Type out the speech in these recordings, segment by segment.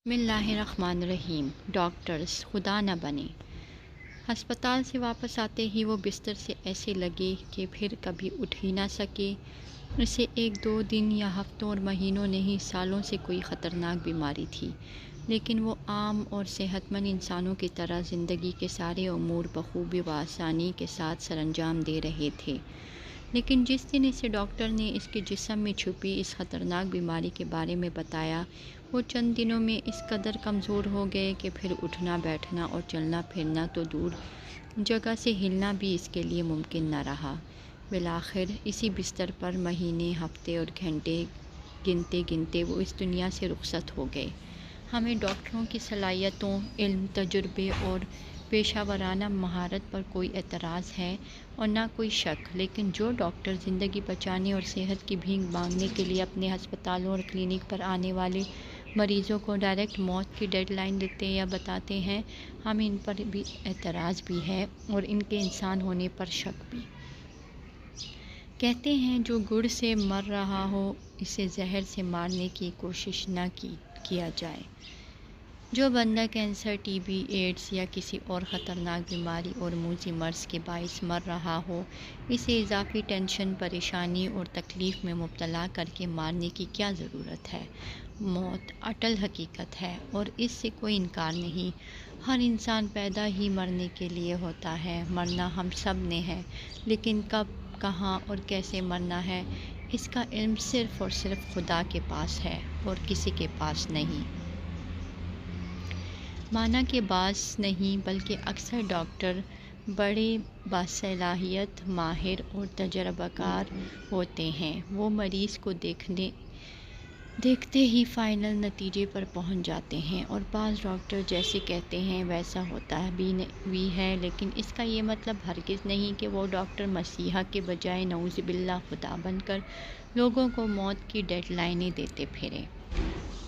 بسم اللہ الرحمن الرحیم۔ ڈاکٹرز خدا نہ بنے۔ ہسپتال سے واپس آتے ہی وہ بستر سے ایسے لگے کہ پھر کبھی اٹھ ہی نہ سکے۔ اسے 1-2 دن یا ہفتوں اور مہینوں نہیں، سالوں سے کوئی خطرناک بیماری تھی، لیکن وہ عام اور صحت مند انسانوں کی طرح زندگی کے سارے امور بخوبی و آسانی کے ساتھ سر انجام دے رہے تھے۔ لیکن جس دن اسے ڈاکٹر نے اس کے جسم میں چھپی اس خطرناک بیماری کے بارے میں بتایا، وہ چند دنوں میں اس قدر کمزور ہو گئے کہ پھر اٹھنا بیٹھنا اور چلنا پھرنا تو دور، جگہ سے ہلنا بھی اس کے لیے ممکن نہ رہا۔ بالآخر اسی بستر پر مہینے، ہفتے اور گھنٹے گنتے گنتے وہ اس دنیا سے رخصت ہو گئے۔ ہمیں ڈاکٹروں کی صلاحیتوں، علم، تجربے اور پیشہ ورانہ مہارت پر کوئی اعتراض ہے اور نہ کوئی شک، لیکن جو ڈاکٹر زندگی بچانے اور صحت کی بھیک مانگنے کے لیے اپنے ہسپتالوں اور کلینک پر آنے والے مریضوں کو ڈائریکٹ موت کی ڈیڈ لائن دیتے یا بتاتے ہیں، ہمیں ان پر بھی اعتراض بھی ہے اور ان کے انسان ہونے پر شک بھی۔ کہتے ہیں جو گڑ سے مر رہا ہو اسے زہر سے مارنے کی کوشش نہ کیا جائے۔ جو بندہ کینسر، ٹی بی، ایڈز یا کسی اور خطرناک بیماری اور موذی مرض کے باعث مر رہا ہو، اسے اضافی ٹینشن، پریشانی اور تکلیف میں مبتلا کر کے مارنے کی کیا ضرورت ہے؟ موت اٹل حقیقت ہے اور اس سے کوئی انکار نہیں۔ ہر انسان پیدا ہی مرنے کے لیے ہوتا ہے، مرنا ہم سب نے ہے، لیکن کب، کہاں اور کیسے مرنا ہے، اس کا علم صرف اور صرف خدا کے پاس ہے اور کسی کے پاس نہیں۔ مانا کہ بعض نہیں بلکہ اکثر ڈاکٹر بڑے باصلاحیت، ماہر اور تجربہ کار ہوتے ہیں۔ وہ مریض کو دیکھتے ہی فائنل نتیجے پر پہنچ جاتے ہیں، اور بعض ڈاکٹر جیسے کہتے ہیں ویسا ہوتا بھی ہے، لیکن اس کا یہ مطلب ہرگز نہیں کہ وہ ڈاکٹر مسیحا کے بجائے نعوذ باللہ خدا بن کر لوگوں کو موت کی ڈیڈ لائنیں دیتے پھریں۔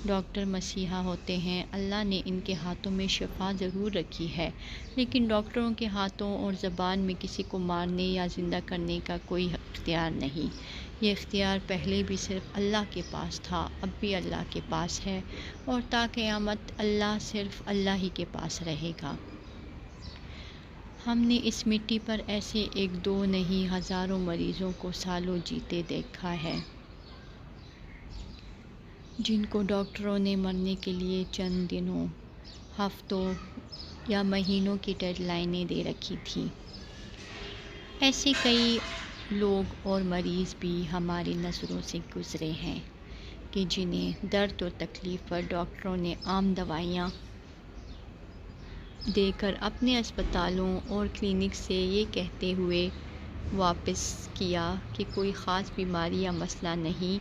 ڈاکٹر مسیحا ہوتے ہیں، اللہ نے ان کے ہاتھوں میں شفا ضرور رکھی ہے، لیکن ڈاکٹروں کے ہاتھوں اور زبان میں کسی کو مارنے یا زندہ کرنے کا کوئی اختیار نہیں۔ یہ اختیار پہلے بھی صرف اللہ کے پاس تھا، اب بھی اللہ کے پاس ہے، اور تا قیامت اللہ صرف اللہ ہی کے پاس رہے گا۔ ہم نے اس مٹی پر ایسے 1-2 نہیں، ہزاروں مریضوں کو سالوں جیتے دیکھا ہے، جن کو ڈاکٹروں نے مرنے کے لیے چند دنوں، ہفتوں یا مہینوں کی ڈیڈ لائنیں دے رکھی تھیں۔ ایسے کئی لوگ اور مریض بھی ہماری نظروں سے گزرے ہیں کہ جنہیں درد اور تکلیف پر ڈاکٹروں نے عام دوائیاں دے کر اپنے اسپتالوں اور کلینک سے یہ کہتے ہوئے واپس کیا کہ کوئی خاص بیماری یا مسئلہ نہیں،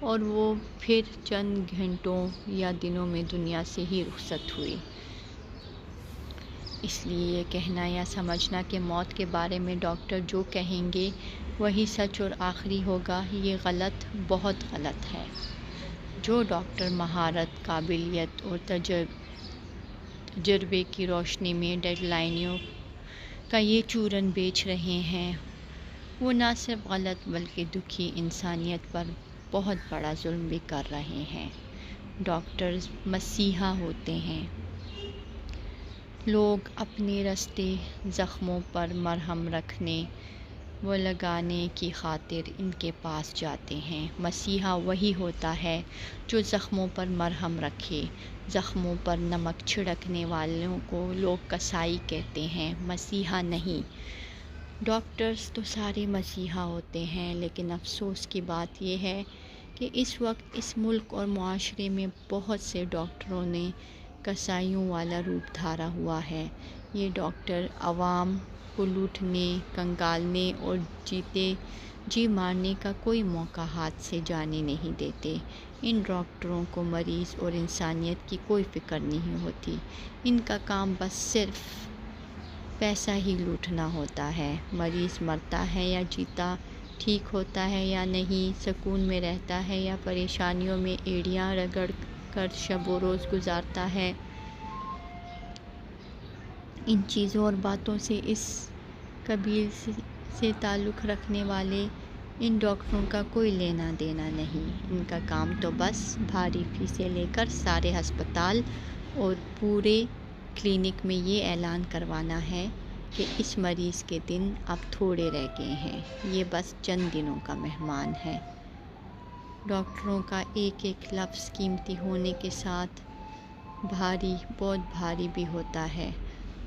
اور وہ پھر چند گھنٹوں یا دنوں میں دنیا سے ہی رخصت ہوئے۔ اس لیے یہ کہنا یا سمجھنا کہ موت کے بارے میں ڈاکٹر جو کہیں گے وہی سچ اور آخری ہوگا، یہ غلط، بہت غلط ہے۔ جو ڈاکٹر مہارت، قابلیت اور تجربے کی روشنی میں ڈیڈ لائنوں کا یہ چورن بیچ رہے ہیں، وہ نہ صرف غلط بلکہ دکھی انسانیت پر بہت بڑا ظلم بھی کر رہے ہیں۔ ڈاکٹرز مسیحا ہوتے ہیں۔ لوگ اپنے رستے زخموں پر مرہم رکھنے و لگانے کی خاطر ان کے پاس جاتے ہیں۔ مسیحا وہی ہوتا ہے جو زخموں پر مرہم رکھے۔ زخموں پر نمک چھڑکنے والوں کو لوگ کسائی کہتے ہیں، مسیحا نہیں۔ ڈاکٹرز تو سارے مسیحا ہوتے ہیں، لیکن افسوس کی بات یہ ہے کہ اس وقت اس ملک اور معاشرے میں بہت سے ڈاکٹروں نے کسائیوں والا روپ دھارا ہوا ہے۔ یہ ڈاکٹر عوام کو لوٹنے، کنگالنے اور جیتے جی مارنے کا کوئی موقع ہاتھ سے جانے نہیں دیتے۔ ان ڈاکٹروں کو مریض اور انسانیت کی کوئی فکر نہیں ہوتی۔ ان کا کام بس صرف پیسہ ہی لوٹنا ہوتا ہے۔ مریض مرتا ہے یا جیتا، ٹھیک ہوتا ہے یا نہیں، سکون میں رہتا ہے یا پریشانیوں میں ایڑیاں رگڑ کر شب و روز گزارتا ہے، ان چیزوں اور باتوں سے اس قبیل سے تعلق رکھنے والے ان ڈاکٹروں کا کوئی لینا دینا نہیں، ان کا کام تو بس بھاری فیسیں لے کر سارے ہسپتال اور پورے کلینک میں یہ اعلان کروانا ہے کہ اس مریض کے دن اب تھوڑے رہ گئے ہیں، یہ بس چند دنوں کا مہمان ہے۔ ڈاکٹروں کا ایک ایک لفظ قیمتی ہونے کے ساتھ بھاری، بہت بھاری بھی ہوتا ہے۔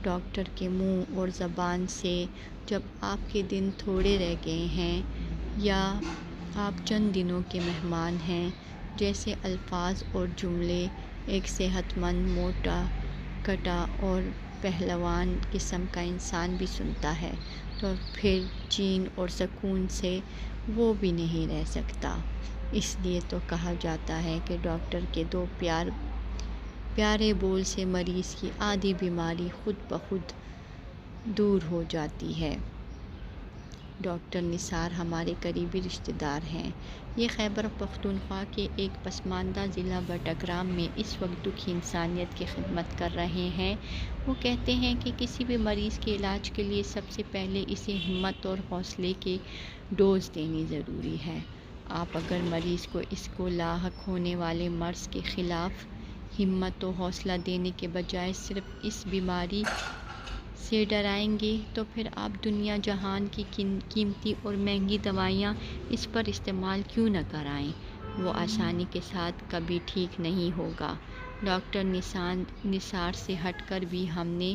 ڈاکٹر کے منہ اور زبان سے جب آپ کے دن تھوڑے رہ گئے ہیں یا آپ چند دنوں کے مہمان ہیں جیسے الفاظ اور جملے ایک صحت مند، موٹا کٹا اور پہلوان قسم کا انسان بھی سنتا ہے تو پھر چین اور سکون سے وہ بھی نہیں رہ سکتا۔ اس لیے تو کہا جاتا ہے کہ ڈاکٹر کے دو پیارے بول سے مریض کی آدھی بیماری خود بخود دور ہو جاتی ہے۔ ڈاکٹر نثار ہمارے قریبی رشتہ دار ہیں۔ یہ خیبر پختونخوا کے ایک پسماندہ ضلع بٹگرام میں اس وقت دکھی انسانیت کی خدمت کر رہے ہیں۔ وہ کہتے ہیں کہ کسی بھی مریض کے علاج کے لیے سب سے پہلے اسے ہمت اور حوصلے کی ڈوز دینی ضروری ہے۔ آپ اگر مریض کو اس کو لاحق ہونے والے مرض کے خلاف ہمت و حوصلہ دینے کے بجائے صرف اس بیماری سے ڈرائیں گے تو پھر آپ دنیا جہان کی قیمتی اور مہنگی دوائیاں اس پر استعمال کیوں نہ کرائیں، وہ آسانی کے ساتھ کبھی ٹھیک نہیں ہوگا۔ ڈاکٹر نثار سے ہٹ کر بھی ہم نے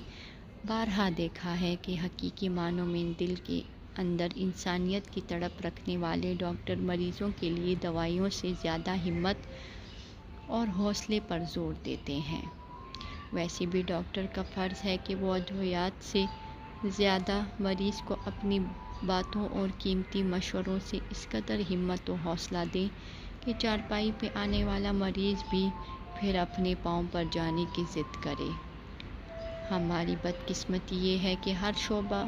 بارہا دیکھا ہے کہ حقیقی معنوں میں دل کے اندر انسانیت کی تڑپ رکھنے والے ڈاکٹر مریضوں کے لیے دوائیوں سے زیادہ ہمت اور حوصلے پر زور دیتے ہیں۔ ویسے بھی ڈاکٹر کا فرض ہے کہ وہ ادویات سے زیادہ مریض کو اپنی باتوں اور قیمتی مشوروں سے اس قدر ہمت و حوصلہ دیں کہ چارپائی پہ آنے والا مریض بھی پھر اپنے پاؤں پر جانے کی ضد کرے۔ ہماری بدقسمتی یہ ہے کہ ہر شعبہ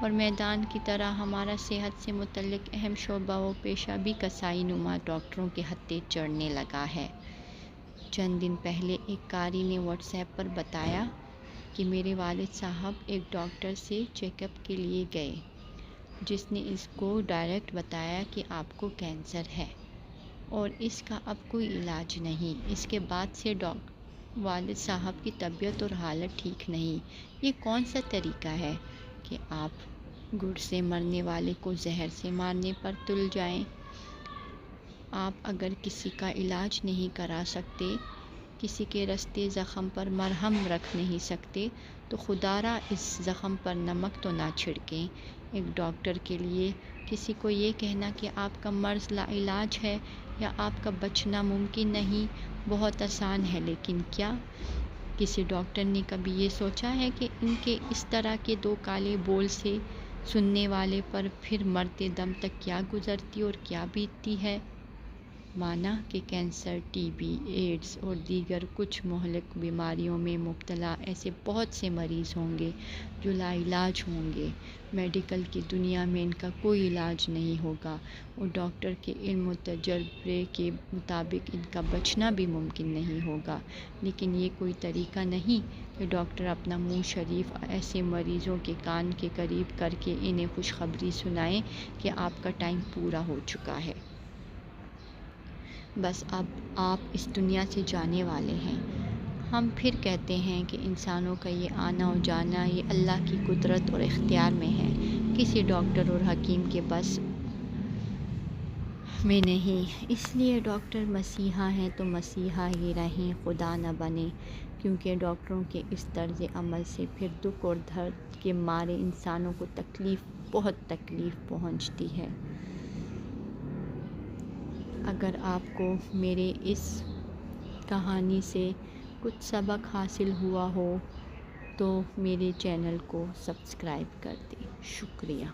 اور میدان کی طرح ہمارا صحت سے متعلق اہم شعبہ و پیشہ بھی کسائی نما ڈاکٹروں کے ہتھے چڑھنے لگا ہے۔ چند دن پہلے ایک قاری نے واٹس ایپ پر بتایا کہ میرے والد صاحب ایک ڈاکٹر سے چیک اپ کے لیے گئے جس نے اس کو ڈائریکٹ بتایا کہ آپ کو کینسر ہے اور اس کا اب کوئی علاج نہیں۔ اس کے بعد سے والد صاحب کی طبیعت اور حالت ٹھیک نہیں۔ یہ کون سا طریقہ ہے کہ آپ گڑ سے مرنے والے کو زہر سے مارنے پر تل جائیں؟ آپ اگر کسی کا علاج نہیں کرا سکتے، کسی کے رستے زخم پر مرہم رکھ نہیں سکتے تو خدا را اس زخم پر نمک تو نہ چھڑکیں۔ ایک ڈاکٹر کے لیے کسی کو یہ کہنا کہ آپ کا مرض لا علاج ہے یا آپ کا بچنا ممکن نہیں بہت آسان ہے، لیکن کیا کسی ڈاکٹر نے کبھی یہ سوچا ہے کہ ان کے اس طرح کے دو کالے بول سے سننے والے پر پھر مرتے دم تک کیا گزرتی اور کیا بیتتی ہے؟ مانا کہ کینسر، ٹی بی، ایڈز اور دیگر کچھ مہلک بیماریوں میں مبتلا ایسے بہت سے مریض ہوں گے جو لا علاج ہوں گے۔ میڈیکل کی دنیا میں ان کا کوئی علاج نہیں ہوگا اور ڈاکٹر کے علم و تجربے کے مطابق ان کا بچنا بھی ممکن نہیں ہوگا۔ لیکن یہ کوئی طریقہ نہیں کہ ڈاکٹر اپنا منہ شریف ایسے مریضوں کے کان کے قریب کر کے انہیں خوشخبری سنائیں کہ آپ کا ٹائم پورا ہو چکا ہے، بس اب آپ اس دنیا سے جانے والے ہیں۔ ہم پھر کہتے ہیں کہ انسانوں کا یہ آنا و جانا یہ اللہ کی قدرت اور اختیار میں ہے، کسی ڈاکٹر اور حکیم کے بس میں نہیں۔ اس لیے ڈاکٹر مسیحا ہیں تو مسیحا ہی رہیں، خدا نہ بنیں، کیونکہ ڈاکٹروں کے اس طرز عمل سے پھر دکھ اور درد کے مارے انسانوں کو بہت تکلیف پہنچتی ہے۔ اگر آپ کو میرے اس کہانی سے کچھ سبق حاصل ہوا ہو تو میرے چینل کو سبسکرائب کر دیں۔ شکریہ۔